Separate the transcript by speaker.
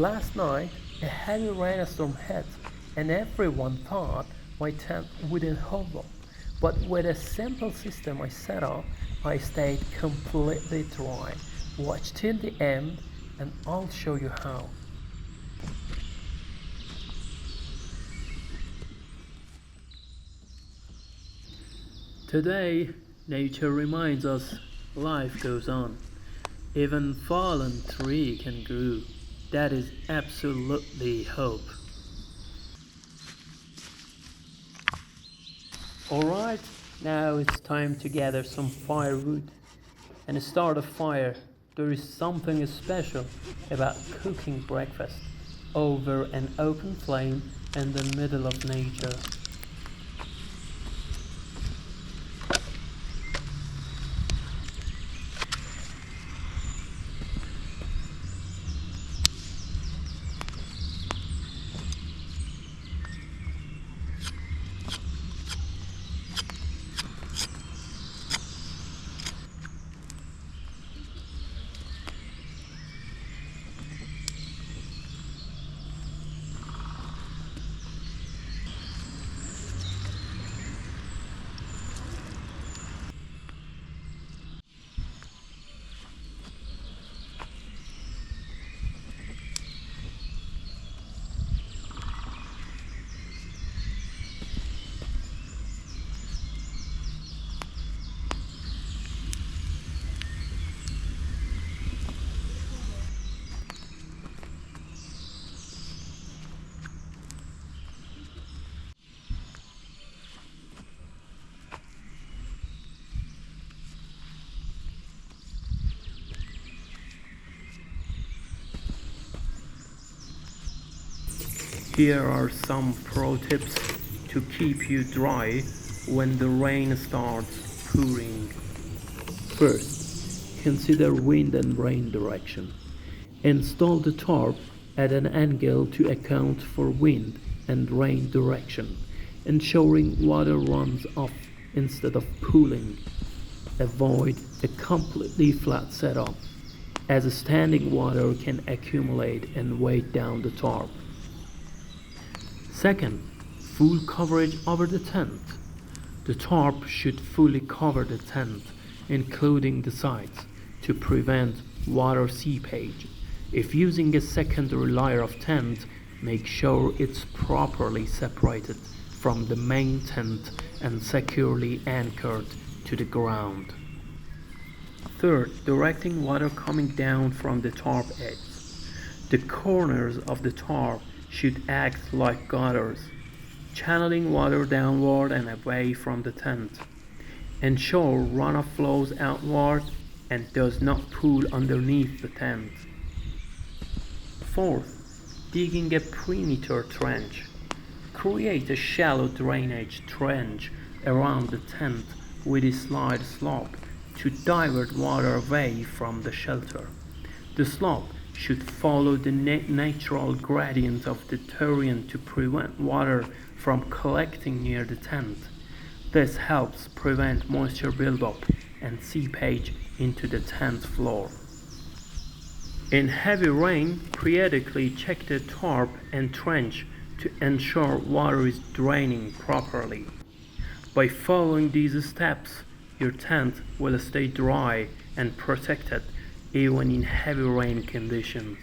Speaker 1: Last night, a heavy rainstorm hit, and everyone thought my tent wouldn't hold up. But with a simple system I set up, I stayed completely dry. Watch till the end, and I'll show you how. Today, nature reminds us life goes on. Even fallen tree can grow. That is absolutely hope. Alright, now it's time to gather some firewood and start a fire. There is something special about cooking breakfast over an open flame in the middle of nature. Here are some pro tips to keep you dry when the rain starts pouring. First, consider wind and rain direction. Install the tarp at an angle to account for wind and rain direction, ensuring water runs off instead of pooling. Avoid a completely flat setup, as standing water can accumulate and weigh down the tarp. Second, full coverage over the tent. The tarp should fully cover the tent, including the sides, to prevent water seepage. If using a secondary layer of tent, make sure it's properly separated from the main tent and securely anchored to the ground. Third, directing water coming down from the tarp edge. The corners of the tarp should act like gutters, channeling water downward and away from the tent. Ensure runoff flows outward and does not pool underneath the tent. Fourth, digging a perimeter trench. Create a shallow drainage trench around the tent with a slight slope to divert water away from the shelter. The slope should follow the natural gradient of the terrain to prevent water from collecting near the tent. This helps prevent moisture buildup and seepage into the tent floor. In heavy rain, periodically check the tarp and trench to ensure water is draining properly. By following these steps, your tent will stay dry and protected even in heavy rain conditions.